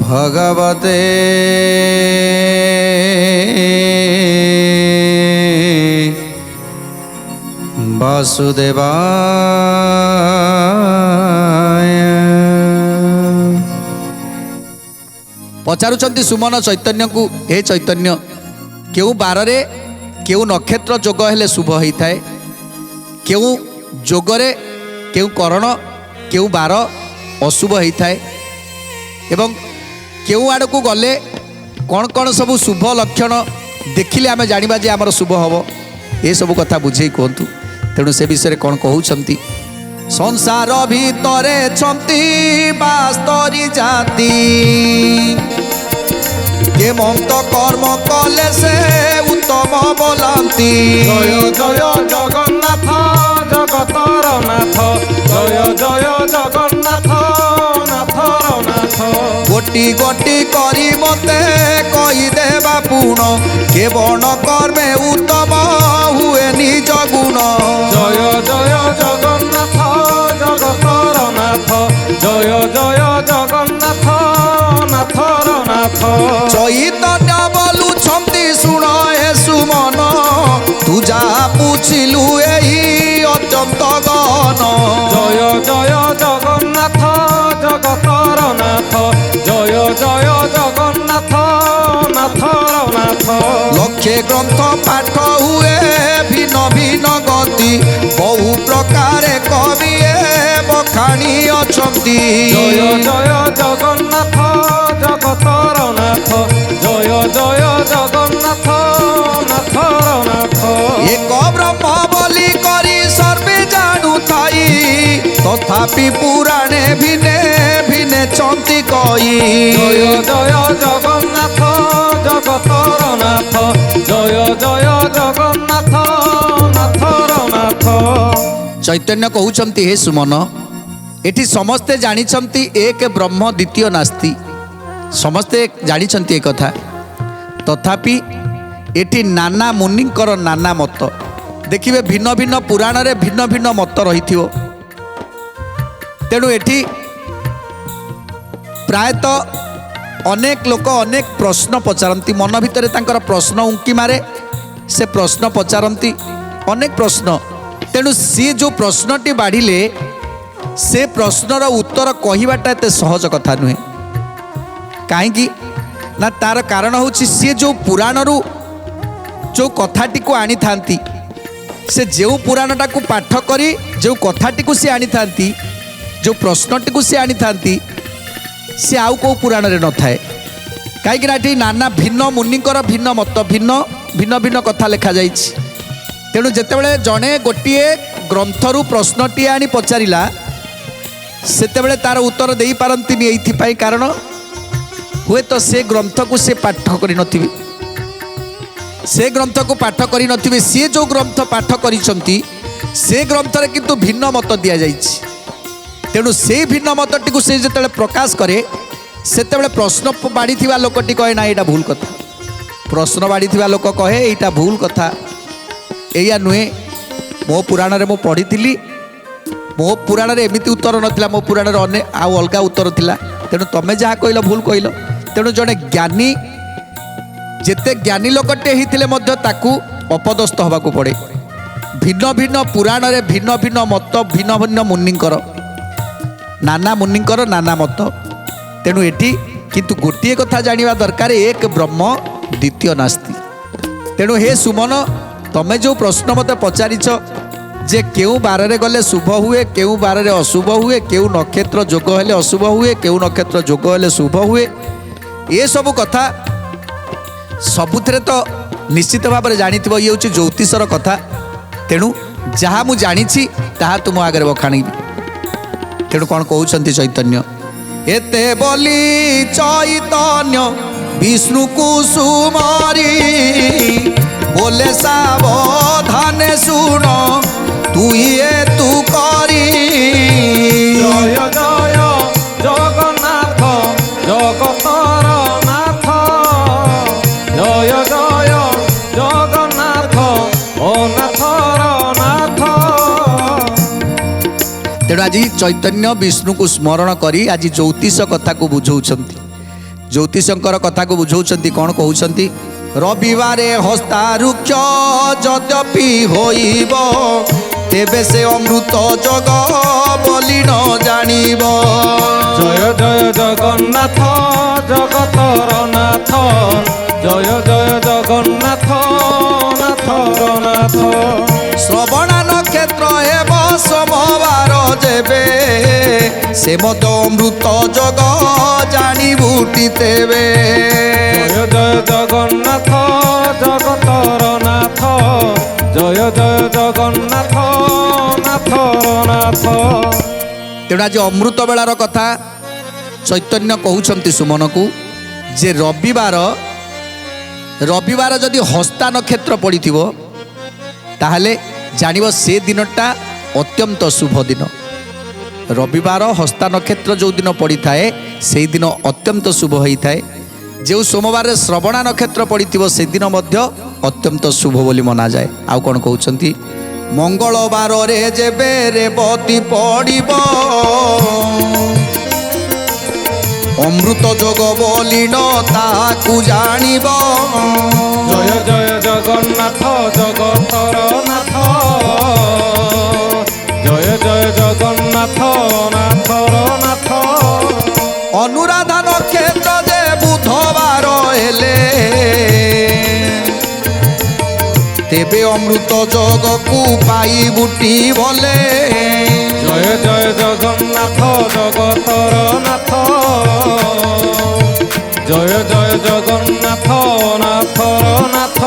भगवते वासुदेवाय। पचारुचंती सुमन चैतन्य को, हे चैतन्य केउ बारे केउ नक्षत्र जोग हेले शुभ होता है, केउ जोगरे केउ करण केउ बार अशुभ होता है, एवं केउ आड़ को गले कौन कौन सब शुभ लक्षण देखिले आमे जानिबा जे आमर शुभ हबो, ये सब कथा बुझे कहतु। तेणु से विषय कौन कहउछंती, संसार भितरे छंती बास्तरी जाति, के मत कर्म कले से उत्तम बोलती। जय जय जगन्नाथ जगतर नाथ, जय जय जगन्नाथ नाथर नाथ। गोटी गोटी करी मते कही देवा पुण, के बण कर्मे उत्तम हुए निज गुण। जय जय जगन्नाथ जगतर नाथ, जय जय जगन्नाथ नाथर नाथ। चैतन्य बोलुछंती शुण हे सुमन, तू जा पूछिलु एही अत्यंत गहन। जय जय जगन्नाथ जगतर नाथ, जय जय जगन्नाथ नाथर नाथ। लक्षे ग्रंथ पाठ हुए भिन्न भिन्न गति, बहु प्रकार कवि बखाणी अछंती। जय जय जगन्नाथ जगतर नाथ, जय जय जगन्नाथ नाथर नाथ। एक ब्रह्म बोली करी सर्वे जानू थाई, तथापि पुराणे भिने भिने चंती कई। जय जय जगन्नाथ जगतर नाथ, जय जय जगन्नाथ नाथर नाथ। चैतन्य कहउछंती हे सुमन, एठी समस्ते जानिछंती एक ब्रह्म द्वितीय नास्ति, समस्ते जानिछंती एक कथा, तथापि एठी नाना मुनिंकर नाना मत देखिए, भिन्न भिन्न पुराण रे भिन्न भिन्न मत रही। तेणु एठी प्रायतः अनेक लोक अनेक प्रश्न पचारती, मन भितर तांकर प्रश्न उंकी मारे, से प्रश्न पचारती अनेक प्रश्न। तेणु सी जो प्रश्नटी बाढ़िले से प्रश्नर उत्तर कहवाटा एत सहज कथा नुहे। कहीं ना तार कारण हूँ सी जो पुराणरू जो कथाटी को आनी थांती, से जो पुराणटा को पाठ करी जो कथाटी को सी आनी थांती, जो प्रश्नटी को सी आनी थांती, सी आउ को पुराण रे न थाए। कहीं नाना भिन्न मुनिकर भिन्न मत भिन्न भिन्न भिन्न कथा लिखा जाइछि। तेणु जेतेबेले जणे गोटिए ग्रंथरू प्रश्नटी आनी पचारिला, सेतेबेले तार उत्तर देई पारंतिनी एइथिपाई, कारण हुए तो से ग्रंथ को से पाठ करि नथिबे, से ग्रंथ को पाठ करि नथिबे। से जो ग्रंथ पाठ करिसंती से ग्रंथ रे किंतु भिन्न मत दिया जाइछि। तेणु से भिन्न मतटी को से जेतेबेले प्रकाश करे, सेतेबेले प्रश्न बाढ़ीथिबा लोकटी कहे ना एटा भूल कथा, प्रश्न बाढ़ीथिबा लोक कहे एटा भूल कथा, एया नुहे। मो पुराण रे मो पढ़ी, मो पुराण रे एमिति उत्तर नथिला, मो पुराण रे अने आउ अलगा उत्तर थिला। तेणु तमे जहाँ कहल भूल कहल। तेणु जड़े ज्ञानी जेते ज्ञानी लोकटे हिथिले मध्य ताकू अपदस्थ हबाकू पड़े। भिन्न भिन्न पुराण रे भिन्न भिन्न मत, भिन्न भिन्न मुनिंकर नाना मुनिंकर नाना मत। तेणु एठी किंतु गोटिए कथा जानिबा दरकार, एक ब्रह्म द्वितीय नास्ति। तेणु हे सुमन, तमे जो प्रश्न मते पचारिछ जे केउ बार रे गले शुभ हुए, केउ बार रे अशुभ हुए, केउ नक्षत्र जोग हेले अशुभ हुए, केउ नक्षत्र जोग हेले शुभ हुए, ये सब कथा सबुथिरे तो निश्चित भाव में जानिथिबो, ये होची ज्योतिषर कथा। तेणु जहाँ मु जानिछि ताहा तुम आगे बखाणी। तेणु कौन कहउछंती चैतन्य, एते बोली चैतन्य विष्णु कुसुमारी, बोले सावधाने सुन तू ये तू करी। जय जय जगन्नाथ জগতর নাথ জয় জয় জগন্নাথ ও নাথর নাথ। তেଣୁ ଆଜି ଚୈତନ୍ୟ ବିଷ୍ଣୁକୁ ସ୍ମରଣ କରି ଆଜି ଜ୍ୟୋତିଷ କଥାକୁ ବୁଝଉଛନ୍ତି। ଜ୍ୟୋତିଷଙ୍କର କଥାକୁ ବୁଝଉଛନ୍ତି। କ'ଣ କହୁଛନ୍ତି? ରବିବାରେ ହସ୍ତାରୁକ୍ଷ ଯଦ୍ୟପି ହୋଇବ ତେବେ ସେ ଅମୃତ ଯୋଗ ବୋଲି ନ ଜାଣିବ। জয় জয় জগন্নাথ জগতর নাথ জয় জয় জগন্নাথ নাথর নাথ। শ্রবণ নক্ষত্র এব সোমবার যেবে সে মত অমৃত যোগ জানি বুটি তেবে। জয় জয় জগন্নাথ জগতর নাথ জয় জয় জগন্নাথ নাথর নাথ। তেଣୁ ଆଜି ଅମୃତ ବେଳାର କଥା ଚୈତନ୍ୟ କହୁଛନ୍ତି ସୁମନକୁ ଯେ ରବିବାର ଯଦି ହସ୍ତା ନକ୍ଷତ୍ର ପଡ଼ିଥିବ ତାହେଲେ ଜାଣିବ ସେ ଦିନଟା ଅତ୍ୟନ୍ତ ଶୁଭ ଦିନ। ରବିବାର ହସ୍ତା ନକ୍ଷତ୍ର ଯେଉଁ ଦିନ ପଡ଼ିଥାଏ ସେଇ ଦିନ ଅତ୍ୟନ୍ତ ଶୁଭ ହୋଇଥାଏ। ଯେଉଁ ସୋମବାରରେ ଶ୍ରବଣା ନକ୍ଷତ୍ର ପଡ଼ିଥିବ ସେଦିନ ମଧ୍ୟ ଅତ୍ୟନ୍ତ ଶୁଭ ବୋଲି ମନାଯାଏ। ଆଉ କ'ଣ କହୁଛନ୍ତି? ମଙ୍ଗଳବାରରେ ଯେବେ ରେବତୀ ପଡ଼ିବ ଅମୃତ ଯୋଗ ବୋଲି ନ ତାହାକୁ ଜାଣିବ। জয় জয় জগন্নাথ জগতর নাথ জয় জয় জগন্নাথ নাথর নাথ। ଅନୁରାଧା ନକ୍ଷତ୍ର ଯେ ବୁଧବାର ହେଲେ ତେବେ ଅମୃତ ଯୋଗକୁ ପାଇ ବୁଟି ବଲେ। জয় জয় জগন্নাথ জগতর নাথ জয় জয় জগন্নাথ নাথর নাথ।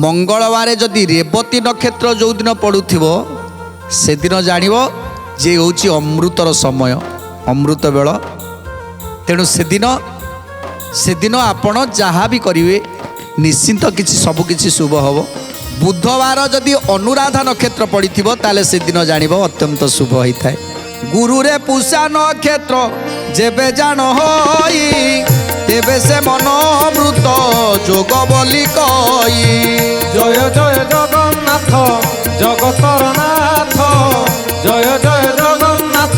ମଙ୍ଗଳବାରେ ଯଦି ରେବତୀ ନକ୍ଷତ୍ର ଯେଉଁଦିନ ପଡ଼ୁଥିବ ସେଦିନ ଜାଣିବ ଯେ ହେଉଛି ଅମୃତର ସମୟ, ଅମୃତ ବେଳ। ତେଣୁ ସେଦିନ ଆପଣ ଯାହା ବି କରିବେ ନିଶ୍ଚିନ୍ତ ସବୁକିଛି ଶୁଭ ହେବ। ବୁଧବାର ଯଦି ଅନୁରାଧା ନକ୍ଷତ୍ର ପଡ଼ିଥିବ ତାହେଲେ ସେଦିନ ଜାଣିବ ଅତ୍ୟନ୍ତ ଶୁଭ ହୋଇଥାଏ। ଗୁରୁରେ ପୂଷା ନକ୍ଷତ୍ର ଯେବେ ଜାଣ ହୋଇ ତେବେ ସେ ମନ ଅମୃତ ଯୋଗ ବୋଲି କହି। জয় জয় জগন্নাথ জগতর নাথ জয় জয় জগন্নাথ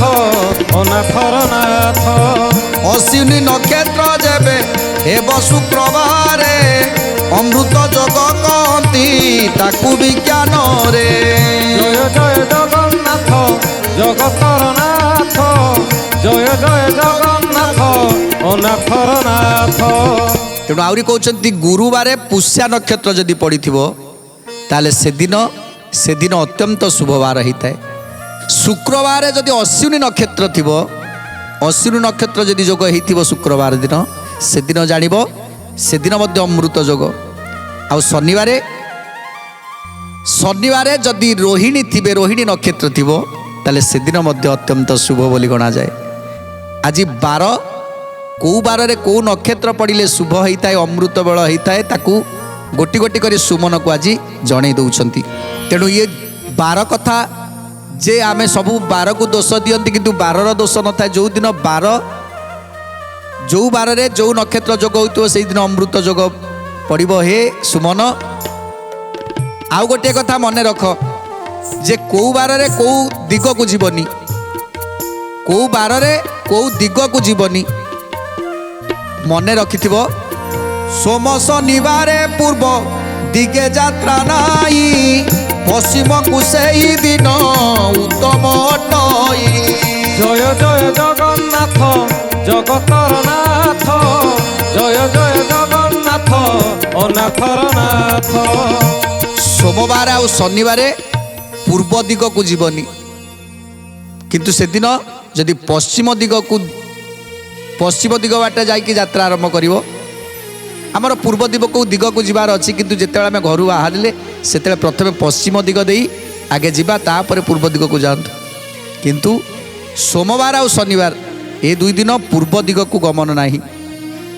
ও নাথর নাথ। অশ্বিনী নক্ষত্র যেবে ହେବ শুক্রবারে অমৃত যোগ কহନ୍ତି তাকু বিজ্ঞাନରେ। জয় জয় জগন্নাথ জগতর নাথ জয় জয় জগন্নাথ ও নাথর নাথ। ତେଣୁ ଆହୁରି କହୁଛନ୍ତି ଗୁରୁବାରେ ପୁଷ୍ୟା ନକ୍ଷତ୍ର ଯଦି ପଡ଼ିଥିବ ତାହେଲେ ସେଦିନ ଅତ୍ୟନ୍ତ ଶୁଭବାର ହୋଇଥାଏ। ଶୁକ୍ରବାରରେ ଯଦି ଅଶ୍ୱିନୀ ନକ୍ଷତ୍ର ଥିବ, ଅଶ୍ୱିନୀ ନକ୍ଷତ୍ର ଯଦି ଯୋଗ ହେଇଥିବ ଶୁକ୍ରବାର ଦିନ ସେଦିନ ଜାଣିବ ସେଦିନ ମଧ୍ୟ ଅମୃତ ଯୋଗ। ଆଉ ଶନିବାରେ ଯଦି ରୋହିଣୀ ଥିବେ, ରୋହିଣୀ ନକ୍ଷତ୍ର ଥିବ ତାହେଲେ ସେଦିନ ମଧ୍ୟ ଅତ୍ୟନ୍ତ ଶୁଭ ବୋଲି ଗଣାଯାଏ। ଆଜି କେଉଁ ବାରରେ କେଉଁ ନକ୍ଷତ୍ର ପଡ଼ିଲେ ଶୁଭ ହୋଇଥାଏ, ଅମୃତ ବେଳ ହୋଇଥାଏ ତାକୁ ଗୋଟି ଗୋଟି କରି ସୁମନକୁ ଆଜି ଜଣେଇ ଦେଉଛନ୍ତି। ତେଣୁ ଇଏ ବାର କଥା ଯେ ଆମେ ସବୁ ବାରକୁ ଦୋଷ ଦିଅନ୍ତି କିନ୍ତୁ ବାରର ଦୋଷ ନଥାଏ। ଯେଉଁ ବାରରେ ଯେଉଁ ନକ୍ଷତ୍ର ଯୋଗ ହେଉଥିବ ସେଇଦିନ ଅମୃତ ଯୋଗ ପଡ଼ିବ। ହେ ସୁମନ, ଆଉ ଗୋଟିଏ କଥା ମନେ ରଖ ଯେ କେଉଁ ବାରରେ କେଉଁ ଦିଗକୁ ଯିବନି, କେଉଁ ବାରରେ କେଉଁ ଦିଗକୁ ଯିବନି ମନେ ରଖିଥିବ। সোম শনিবারে পূর্ব দিকে যাত্রা নাই, পশ্চিমকু সেই দিন উত্তম নই। জয় জয় জগন্নাথ জগতর নাথ, জয় জয় জগন্নাথ ও নাথর নাথ। সোমবার আর শনিবারে পূর্ব দিগকু যাবনি, কিন্তু সেদিন যদি পশ্চিম দিগ বাটে যাই যাত্রা আরম্ভ করিব। আমার পূর্ব দিগকু যাবার অছি, কিন্তু যেতবে আমি ঘর বাহারে সেতবে প্রথমে পশ্চিম দিগ দেই আগে যা, তাপরে পূর্ব দিগকু যাতে। কিন্তু সোমবার আর শনিবার এ দুই দিন পূর্ব দিগকু গমন না,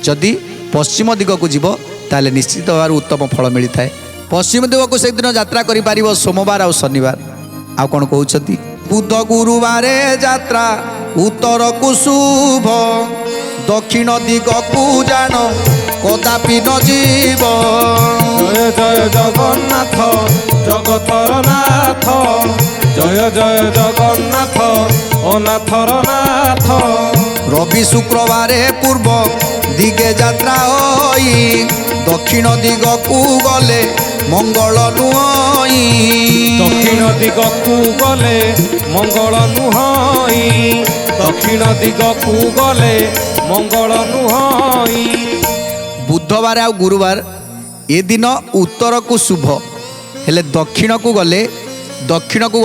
যদি পশ্চিম দিগকু যাব তাহলে নিশ্চিত ভাবে উত্তম ফল মিলি থাকে। পশ্চিম দিগকু সেদিন যাত্রা করে পারিব সোমবার আর শনিবার। আউ কোন কହୁଛନ୍ତି? বুধ গুরুবারে যাত্রা ଉତ୍ତରକୁ ଶୁଭ ଦକ୍ଷିଣ ଦିଗକୁ ଜାଣ କଦାପି ନ ଯିବ। ଜୟ ଜୟ ଜଗନ୍ନାଥ ଜଗତର ନାଥ, ଜୟ ଜୟ ଜଗନ୍ନାଥ ଅନାଥର ନାଥ। রবি শুক্রবারে পূর্ব দিগে যাত্রা হই দক্ষিণ দিগকু গলে মঙ্গল নুহই। দক্ষিণ দিগকু গলে মঙ্গল নুহই, দক্ষিণ দিগকু গলে মঙ্গল নুহই। বুধবার আর গুরুবার এদিন উত্তরকু শুভ হেলে দক্ষিণকু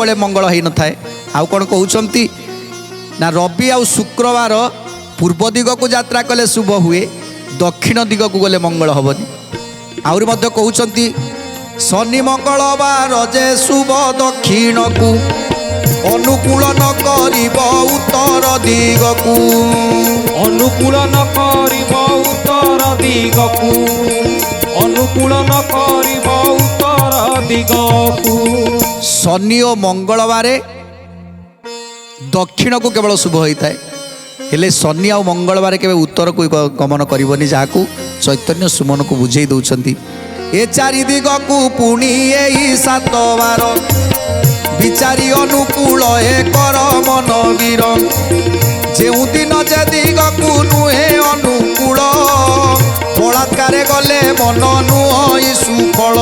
গলে মঙ্গল হই নথায়। আউ কোন কହୁଛନ୍ତି না রবি আউ শুক্রবার পূর্ব দিগকু যাত্রা কলে শুভ হুয়ে দক্ষিণ দিগকু গলে মঙ্গল হবনি। আউরি মধ্য কହୁଛନ୍ତି শনি মঙ্গলবার যে শুভ দক্ষিণকু অনুকূল ন করিব উত্তর দিগকু। অনুকূল ন করিব উত্তর দিগকু, অনুকূল ন করিব উত্তর দিগকু। শনি ও মঙ্গলবারে দক্ষিণকু কেবল শুভ হইଥାଏ, ହେଲେ ଶନି ଆଉ ମଙ୍ଗଳବାର କେବେ ଉତ୍ତରକୁ ଗମନ କରିବନି, ଯାହାକୁ ଚୈତନ୍ୟ ସୁମନକୁ ବୁଝେଇ ଦେଉଛନ୍ତି। ଏ ଚାରି ଦିଗକୁ ପୁଣି ଏଇ 7 ବାର ବିଚାରି ଅନୁକୂଳ ଏ କର ମନ ବୀର। ଯେଉଁଦିନ ଯେ ଦିଗକୁ ନୁହେଁ ଅନୁକୂଳ ବଳାତ୍କାରେ ଗଲେ ମନ ନୁହଁ ସୁଫଳ।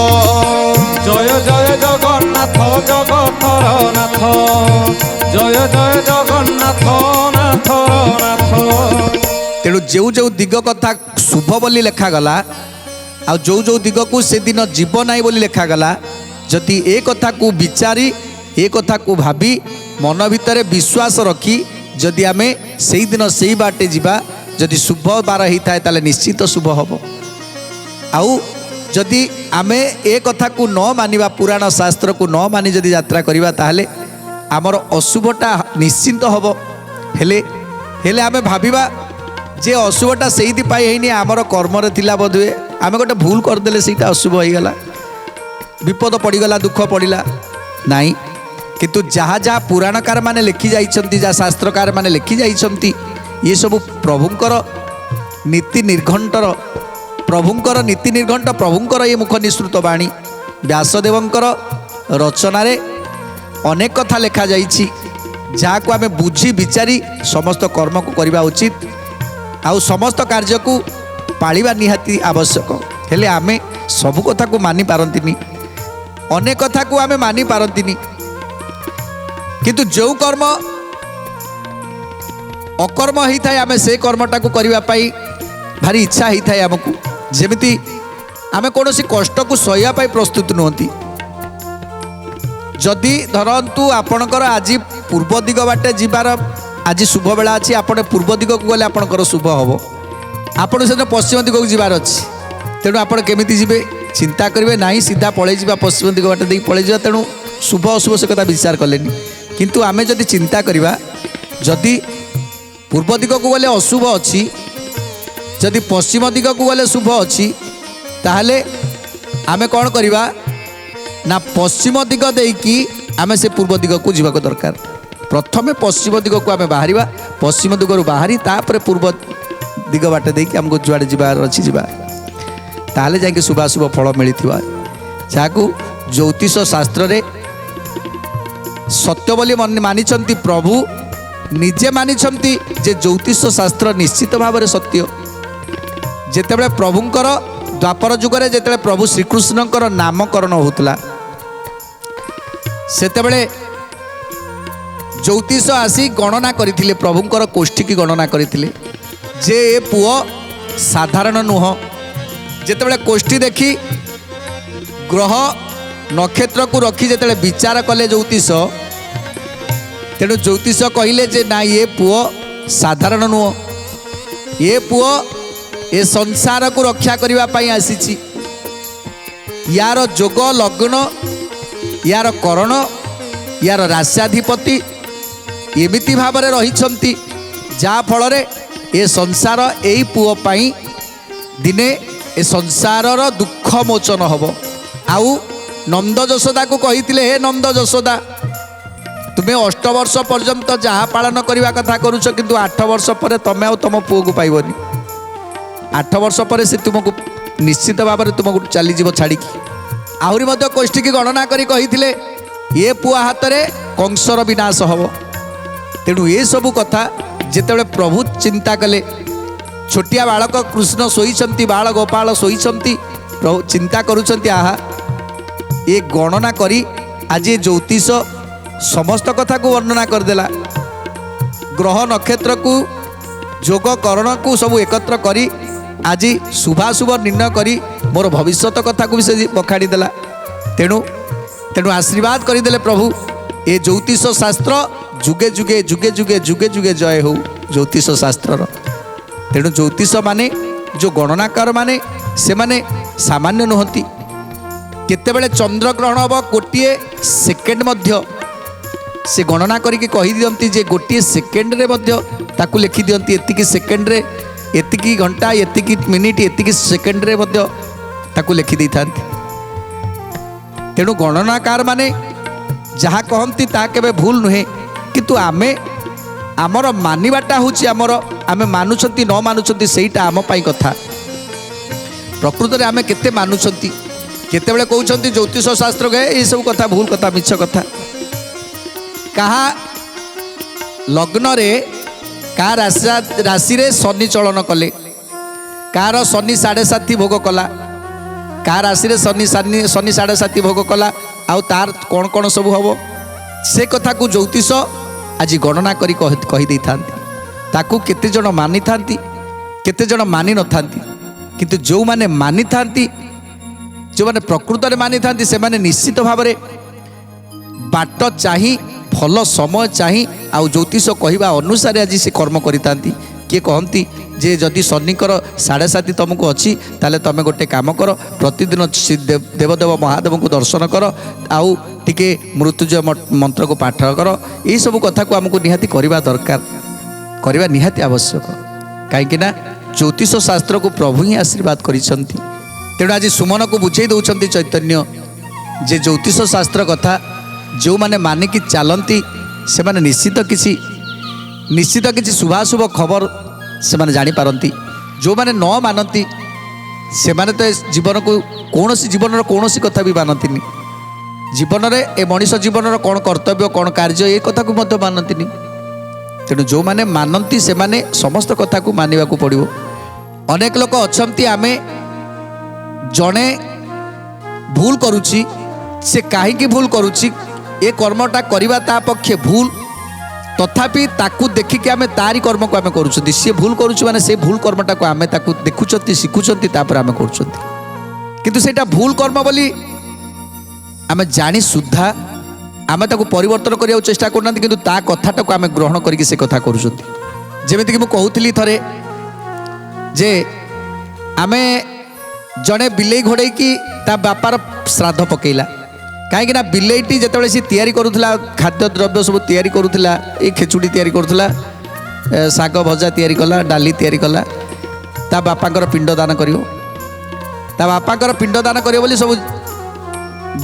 জয় জয় জগন্নাথ জগতর নাথ, জয় জয় জগন্নাথ নাথর নাথ। ତେଣୁ ଯେଉଁ ଯେଉଁ ଦିଗ କଥା ଶୁଭ ବୋଲି ଲେଖାଗଲା ଆଉ ଯେଉଁ ଯେଉଁ ଦିଗକୁ ସେଦିନ ଯିବ ନାହିଁ ବୋଲି ଲେଖାଗଲା, ଯଦି ଏ କଥାକୁ ବିଚାରି ଏ କଥାକୁ ଭାବି ମନ ଭିତରେ ବିଶ୍ୱାସ ରଖି ଯଦି ଆମେ ସେଇଦିନ ସେଇ ବାଟେ ଯିବା, ଯଦି ଶୁଭ ବାର ହେଇଥାଏ ତାହେଲେ ନିଶ୍ଚିତ ଶୁଭ ହେବ। ଆଉ ଯଦି ଆମେ ଏ କଥାକୁ ନ ମାନିବା, ପୁରାଣ ଶାସ୍ତ୍ରକୁ ନ ମାନି ଯଦି ଯାତ୍ରା କରିବା ତାହେଲେ ଆମର ଅଶୁଭଟା ନିଶ୍ଚିନ୍ତ ହେବ। ହେଲେ ଆମେ ଭାବିବା ଯେ ଅଶୁଭଟା ସେଇଥିପାଇଁ ହେଇନି, ଆମର କର୍ମରେ ଥିଲା ବୋଧହୁଏ, ଆମେ ଗୋଟେ ଭୁଲ କରିଦେଲେ ସେଇଟା ଅଶୁଭ ହେଇଗଲା, ବିପଦ ପଡ଼ିଗଲା, ଦୁଃଖ ପଡ଼ିଲା। ନାଇଁ, କିନ୍ତୁ ଯାହା ଯାହା ପୁରାଣକାର ମାନେ ଲେଖି ଯାଇଛନ୍ତି, ଯାହା ଶାସ୍ତ୍ରକାର ମାନେ ଲେଖି ଯାଇଛନ୍ତି, ଏସବୁ ପ୍ରଭୁଙ୍କର ନୀତି ନିର୍ଘଣ୍ଟର, ପ୍ରଭୁଙ୍କର ନୀତି ନିର୍ଘଣ୍ଟ, ପ୍ରଭୁଙ୍କର ଏ ମୁଖ ନିଃସୃତ ବାଣୀ। ବ୍ୟାସଦେବଙ୍କର ରଚନାରେ ଅନେକ କଥା ଲେଖାଯାଇଛି, ଯାହାକୁ ଆମେ ବୁଝି ବିଚାରି ସମସ୍ତ କର୍ମକୁ କରିବା ଉଚିତ, ଆଉ ସମସ୍ତ କାର୍ଯ୍ୟକୁ ପାଳିବା ନିହାତି ଆବଶ୍ୟକ। ହେଲେ ଆମେ ସବୁ କଥାକୁ ମାନି ପାରନ୍ତିନି, ଅନେକ କଥାକୁ ଆମେ ମାନି ପାରନ୍ତିନି, କିନ୍ତୁ ଯେଉଁ କର୍ମ ଅକର୍ମ ହେଇଥାଏ ଆମେ ସେ କର୍ମଟାକୁ କରିବା ପାଇଁ ଭାରି ଇଚ୍ଛା ହେଇଥାଏ ଆମକୁ। ଯେମିତି ଆମେ କୌଣସି କଷ୍ଟକୁ ସହିବା ପାଇଁ ପ୍ରସ୍ତୁତ ନୁହନ୍ତି। ଯଦି ଧରନ୍ତୁ ଆପଣଙ୍କର ଆଜି ପୂର୍ବ ଦିଗ ବାଟେ ଯିବାର ଆଜି ଶୁଭ ବେଳା ଅଛି, ଆପଣ ପୂର୍ବ ଦିଗକୁ ଗଲେ ଆପଣଙ୍କର ଶୁଭ ହେବ। ଆପଣ ସେଦିନ ପଶ୍ଚିମ ଦିଗକୁ ଯିବାର ଅଛି, ତେଣୁ ଆପଣ କେମିତି ଯିବେ ଚିନ୍ତା କରିବେ, ନାହିଁ ସିଧା ପଳେଇ ଯିବା ପଶ୍ଚିମ ଦିଗ ବାଟେ ଦେଇକି ପଳେଇ ଯିବା, ତେଣୁ ଶୁଭ ଅଶୁଭ ସେ କଥା ବିଚାର କଲେନି। କିନ୍ତୁ ଆମେ ଯଦି ଚିନ୍ତା କରିବା, ଯଦି ପୂର୍ବ ଦିଗକୁ ଗଲେ ଅଶୁଭ ଅଛି, ଯଦି ପଶ୍ଚିମ ଦିଗକୁ ଗଲେ ଶୁଭ ଅଛି, ତାହେଲେ ଆମେ କ'ଣ କରିବା ନା ପଶ୍ଚିମ ଦିଗ ଦେଇକି ଆମେ ସେ ପୂର୍ବ ଦିଗକୁ ଯିବାକୁ ଦରକାର। ପ୍ରଥମେ ପଶ୍ଚିମ ଦିଗକୁ ଆମେ ବାହାରିବା, ପଶ୍ଚିମ ଦିଗରୁ ବାହାରି ତାପରେ ପୂର୍ବ ଦିଗ ବାଟେ ଦେଇକି ଆମକୁ ଯୁଆଡ଼େ ଯିବାର ଅଛି ଯିବା, ତାହେଲେ ଯାଇକି ଶୁଭାଶୁଭ ଫଳ ମିଳିଥିବା, ଯାହାକୁ ଜ୍ୟୋତିଷ ଶାସ୍ତ୍ରରେ ସତ୍ୟ ବୋଲି ମାନିଛନ୍ତି। ପ୍ରଭୁ ନିଜେ ମାନିଛନ୍ତି ଯେ ଜ୍ୟୋତିଷ ଶାସ୍ତ୍ର ନିଶ୍ଚିତ ଭାବରେ ସତ୍ୟ। ଯେତେବେଳେ ପ୍ରଭୁଙ୍କର ଦ୍ୱାପର ଯୁଗରେ ଯେତେବେଳେ ପ୍ରଭୁ ଶ୍ରୀକୃଷ୍ଣଙ୍କର ନାମକରଣ ହେଉଥିଲା, ସେତେବେଳେ ଜ୍ୟୋତିଷ ଆସି ଗଣନା କରିଥିଲେ, ପ୍ରଭୁଙ୍କର କୋଷ୍ଠୀକି ଗଣନା କରିଥିଲେ ଯେ ଏ ପୁଅ ସାଧାରଣ ନୁହଁ। ଯେତେବେଳେ କୋଷ୍ଠୀ ଦେଖି ଗ୍ରହ ନକ୍ଷତ୍ରକୁ ରଖି ଯେତେବେଳେ ବିଚାର କଲେ ଜ୍ୟୋତିଷ, ତେଣୁ ଜ୍ୟୋତିଷ କହିଲେ ଯେ ନା ଏ ପୁଅ ସାଧାରଣ ନୁହଁ, ଏ ପୁଅ ଏ ସଂସାରକୁ ରକ୍ଷା କରିବା ପାଇଁ ଆସିଛି। ୟାର ଯୋଗ ଲଗ୍ନ, ୟାର କରଣ, ୟାର ରାଶ୍ୟାଧିପତି ଏମିତି ଭାବରେ ରହିଛନ୍ତି, ଯାହା ଫଳରେ ଏ ସଂସାର ଏଇ ପୁଅ ପାଇଁ ଦିନେ ଏ ସଂସାରର ଦୁଃଖ ମୋଚନ ହେବ। ଆଉ ନନ୍ଦ ଯଶୋଦାକୁ କହିଥିଲେ, ହେ ନନ୍ଦ ଯଶୋଦା, तुम्हें 8 वर्ष पर्यंत जहाँ पालन करने कथा करुच किंतु 8 वर्ष पर तुम आ तुम पुओ को पाइबनी 8 वर्ष पर से तुमको निश्चित भाव में तुमको चलीज छाड़ी आहरी कोष्ठी की गणना करी ये पुआ हाथ में कंसर विनाश हम तेणु ये सबू कथा जिते प्रभु चिंता कले छोटिया बालक कृष्ण शोईचंती बाल गोपाल शोईचंती प्रभु चिंता करुचंती आहा ये गणना करी आज ये ज्योतिष समस्त कथा को वर्णना करदेला ग्रह नक्षत्र को जोग करण को सब एकत्र करी आज शुभाशुभ निर्णय करी मोर भविष्यत कथा को भी से बखाड़ी देला तेणु तेणु आशीर्वाद करदेले प्रभु ये ज्योतिष शास्त्र जुगे जुगे जुगे जुगे जुगे जुगे जय हो ज्योतिष शास्त्र तेणु ज्योतिष माने जो गणनाकार माने से माने सामान्य नुहति केतेबेले चंद्र ग्रहण हम गोटे सेकेंड मध्य से गणना करके कही दियंती जे गोटे सेकेंड रे मध्य ताकू लिखि दियंती एतिकी सेकेंड रे एतिकी घंटा एतिकी मिनिट एतिकी सेकेंड रे मध्य ताकू लिखि दै थांती तेणु गणनाकार माने जहाँ कहती ता केबे भूल नुहे किंतु आमे आमर मानिबाटा होची आमर आमे मानुछंती न मानुछंती सेईटा आम पाई कथा प्रकृत रे आमे केते मानुछंती केतेबेले कहउछंती ज्योतिष शास्त्र गए ये सब कथा भूल कथा मिछ कथा कहा लग्न रे का राशि रे शनि चलन कले कार शनि 7.5 भोग कला का राशि रे शनि 7.5 भोग कला आउ तार कौन कौन सब हम से कथा को ज्योतिष आज गणना करी कही दे ताकू केते जन मानि थांती केते जन मानि न थांती किंतु जो माने मानि थांती जो माने प्रकृत रे मानि थांती से माने निश्चित भाव रे बाट चाही फल समय चाही आउ ज्योतिष कहवा अनुसार आज से कर्म करी थांती किए कहती जे जदि शनिकर 7.5 तुमको अच्छी ताले तुम गोटे काम कर प्रतिदिन देवदेव महादेव को दर्शन कर आउ टिके मृत्युंजय मंत्र को पाठ कर यही सब कथा को आमको निहाती करवा दरकार करवा निहाती आवश्यक कहीं ज्योतिष शास्त्र को प्रभु ही आशीर्वाद करिसंती तेणु आज सुमन को बुझे दौरान चैतन्य जे ज्योतिष शास्त्र कथा जो माने मानिकी चलती से माने निश्चित किसी शुभाशुभ खबर से माने जानी पारंती जो माने न मानती से माने तो जीवन को कौन जीवन कौन कथा भी मानती जीवन में ए मनीष जीवन कौन कर्तव्य कौन कार्य ये कथा को मध्य मानती तेणु जो माने मानती से माने समस्त कथा को मानिबा को पड़िबो अनेक लोक अछंती आमे जणे भूल करुची से काहे भूल करुची ए कर्मटा करवा ता पक्षे भूल तथापि ताकू देखिकी आमे तारी कर्म को आमे करूछंती से भूल करूछु माने से भूल कर्मटा को आमे ताकू देखुछंती शिखुछंती तापर आमे करूछंती किंतु सेटा भूल कर्म बोली आमे जानी सुद्धा आमे ताकू परिवर्तन करिया चेष्टा करनांती किंतु ता कथाटा को आमे ग्रहण करिके से कथा करूछंती जेमिति कि मु कहूतली थरे जे आमे जणे बिलेई घोड़े की ता बापार श्राद्ध पकेला कहीं बिलेईटी जिते सी तैयारी करुला खाद्य द्रव्य सब तैयारी करुला ये खेचुड़ी तैयारी करुला शाग भजा तैयारी कला डाली तैयारी कला ता बापांकर पिंडदान करियो ता बापांकर पिंडदान करियो बोली सब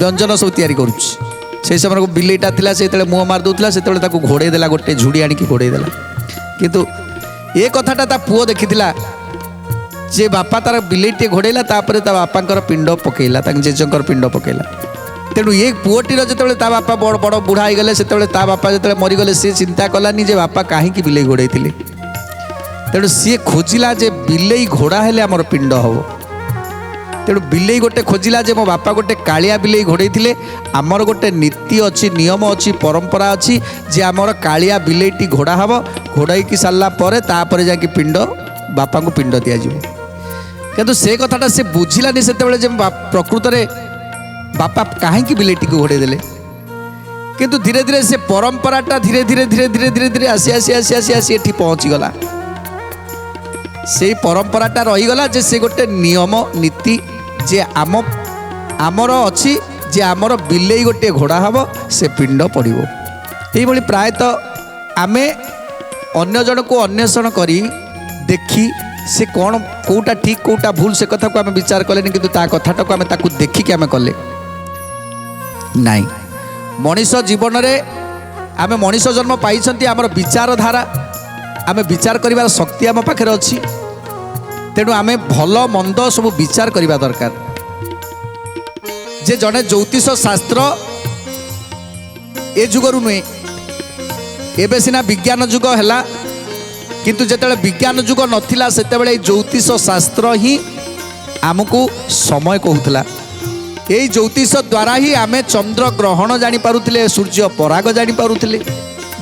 व्यंजन सब तैयारी करुच्ची से समय को बिलेईटा थिला से मुँह मार दूला से घोड़े देला गोटे झुड़ी आनिकी घोड़े देला किंतु ये कथाटा ता पुओ देखिथिला जे बापा तार बिलेईटे घोड़ेला तापर ता बापांकर पिंड पकेला जेजंकर पिंड पकेला तेणु ये पुओटीर जो ता बापा बड़ बड़ बुढ़ा हो गले से ता बापा जो मरीगले सी चिंता कलानी जे बापा कहीं बिलेई घोड़े तेणु सी खोजिला जे बिलेई घोड़ा हेले आमर पिंड हम तेणु बिलेई गोटे खोजिला जे मो बापा गोटे कालिया बिलेई घोड़े आमर गोटे नीति अच्छी नियम अच्छी परंपरा अच्छी जे आमर कालिया बिलेईटी घोड़ा हम घोड़ाई सारा पर तापर जाकि पिंड बापा को पिंड दि किंतु से कथाटा से बुझिलानी से प्रकृत में बापा कहीं बिलेईटी को घोड़े देले किंतु धीरे धीरे से परंपराटा धीरे धीरे धीरे धीरे धीरे धीरे आसी आसी आसी आसी आसी एठी पहुँची गला से परंपराटा रहीगला जे से गोटे नियम नीति जे आमर अच्छी जे आमर बिलेई गोटे घोड़ा हम से पिंड पड़ो ये प्रायतः आमे अन्य जन को अन्वेषण करी देखी से कौन कोटा ठीक कोटा भूल से कथा को आमे विचार कले किंतु ता कथाटा को आमे ताकू देखिकी आमे कले नाई मनीष जीवन रे आमे मनीष जन्म पाई आमर विचारधारा आमे विचार करिवार शक्ति आम पाखे अच्छी तेणु आमे भल मंद सब विचार करवा दरकार जे जड़े ज्योतिष शास्त्र ए जुगरु नुहे एबे सिना विज्ञान जुग है किंतु जेतेबेले विज्ञान जुग नथिला सेतेबेले ज्योतिष शास्त्र ही आमको समय कहूला यही ज्योतिष द्वारा ही आमे चंद्र ग्रहण जानी पारुथिले सूर्य पराग जानी पारुथिले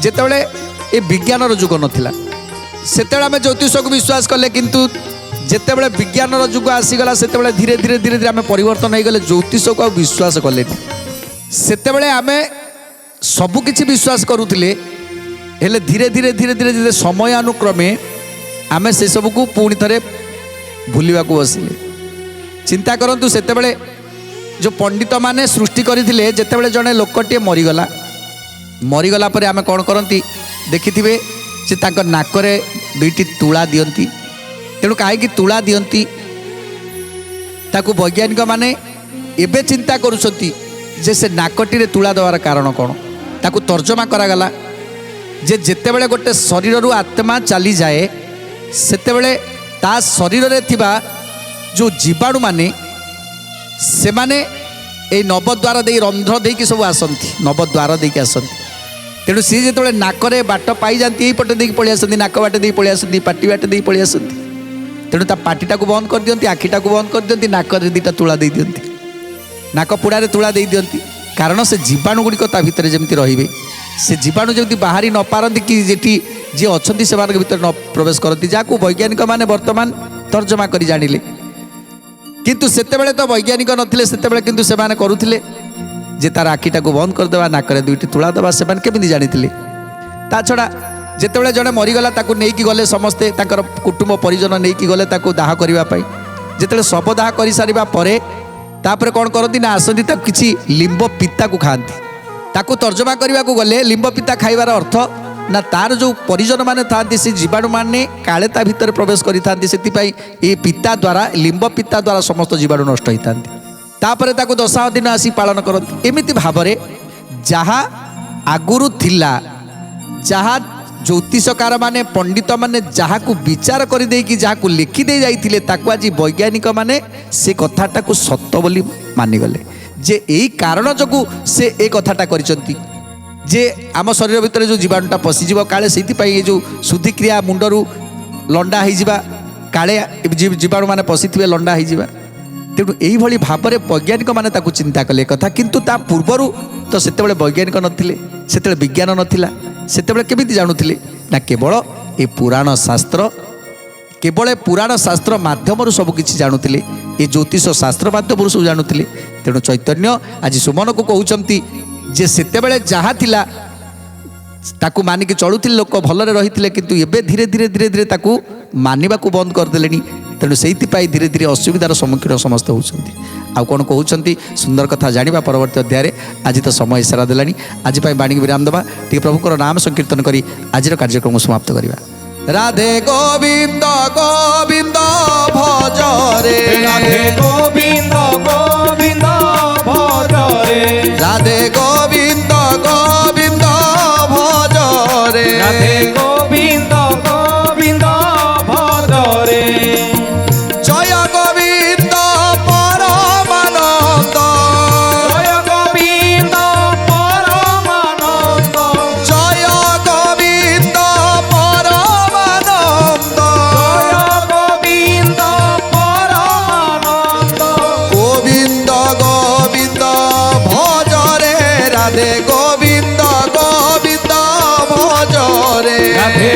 जेतेबेले ए विज्ञान जुग नथिला सेतेबेले आमे ज्योतिष को विश्वास कले किंतु जेतेबेले विज्ञान जुग आसीगला सेतेबेले धीरे धीरे धीरे धीरे आमे परिवर्तन हो गले ज्योतिष को विश्वास कले सेतेबेले आमे सबु किछि विश्वास करुथिले हेले धीरे धीरे धीरे धीरे धीरे समय अनुक्रमे आमे से सब को पुणी थे भूलवा को बसिले चिंता करंतु सेतेबेले जो पंडित माने सृष्टि करथिले जेतेबेले जने लोकटे मरीगला पर आमे कौन करती देखिथिबे से तांकर नाकरे दुईटी तुला दियंती तेणु कहीं तुला दियंती ताकू वैज्ञानिक माने एबे चिंता करुछंती जे से नाकटी रे तुला देवार कारण कौन ताकू तर्जमा करागला जे जेतेबेले गोटे शरीर रु आत्मा चली जाए सेतेबेले ता शरीर रे थिबा जो जीवाणु माने से माने ए नवद्वार दे रंध्र दे कि सब आसंती नवद्वार दे कि आसंती तेणु सी जो नाकरे बाट पाई जाती यही पटे देकी पलि आसंती नाक बाट दे पलि आसंती पाटी बाट दे पलि आसंती तेणु ता पाटीटा को बंद कर दियंती आखिटा को बंद कर दियंती नाक रे दीटा तुला दे दियंती नाक पुड़ारे तुला दे दियंती कारण से जीवाणु गुड़िक ता भितर जेमती रहिबे से जीवाणु जमी बाहरी न पारती कि जेठी जी अच्छा से भीतर न प्रवेश करती जहाँ वैज्ञानिक माने वर्तमान तर्जमा करी जानिले किंतु सेतेबेले तो वैज्ञानिक नथिले सेतेबेले किंतु से माने करुथिले जे तार आखिटा को बंद करदेवा नाकरे दुईटी तुला देवा से माने केमिति जानिथिले ता छड़ा जेतेबेले जड़े मरीगला ताकू नेइकी गले समस्ते ताकर कुटुंब परिजन नेइकी गले ताकू दाह करिवा पई जेतेबेले शव दाह करि सारिबा परे तापरे कौन करती ना आसती ताकू किछि लिंब पिता को खाती ताकू तर्जमा करने को गले लिंब पिता खाइबार अर्थ ना तार जो परिजन माने थांती से जीवाणु माने काले ता भितर प्रवेश करि थांती सेतिपाई ए पिता द्वारा लिंब पिता द्वारा समस्त जीवाणु नष्ट होई थांती तापरे ताकू 10 दिन आसी पालन करती एमिति भाबरे जहा आगुरु थिला जहा ज्योतिषकार माने पंडित माने जहा को विचार कर दे कि जहा को लिखि दे जाइथिले ताकू आज वैज्ञानिक माने से कथाटा को सत्य बोली मानि गले जे यही कारण जो से ए कथाटा करिसंती जे आम शरीर भितर जो जीवाणुटा पशिज काले से जो शुद्धिक्रिया मुंडरू लंडा हो काले जीवाणु मैंने पशिथे लंडा हो तेणु यही भाव में वैज्ञानिक मैंने चिंता कले कथा किंतु ता पूर्वर तो सेतेबेले वैज्ञानिक नथिले सेतेबेले विज्ञान नथिला सेतेबेले केमिति जानुथिले ना केवल ए पुराण शास्त्र केवल पुराण शास्त्र माध्यम सबकिछि जानुथिले ए ज्योतिष शास्त्र माध्यम सब जानुथिले तेणु चैतन्य आज सुमन को कहउचंती जे सेतेबेले जहा थिला ताकू मानिक चलुथिले लोक भलरे रहिथिले किंतु एबे धीरे धीरे धीरे धीरे ताकू मानिबा को बंद कर देलेनी तेणु सेइथिपाई धीरे धीरे असुविधार सम्मुखीन समस्त होउचंती आउ कोन कहउचंती सुंदर कथा जानिबा परवर्ती अध्याय आज तो समय सारा देलानी आज पाई बाणी विराम दबा टी प्रभुकर नाम संकीर्तन करी आजिर कार्यक्रम समाप्त करिबा राधे गोविंद गोविंद भज रे राधे गोविंद गोविंद भज रे राधे गोविंद गोविंद भज रे राधे गोविंद गोविंद भज रे जय गोविंद परमानंद जय गोविंद परमानंद जय गोविंद परमानंद जय गोविंद परमानंद गोविंद गोविंद भज रे राधे गोविंद गोविंद भज रे राधे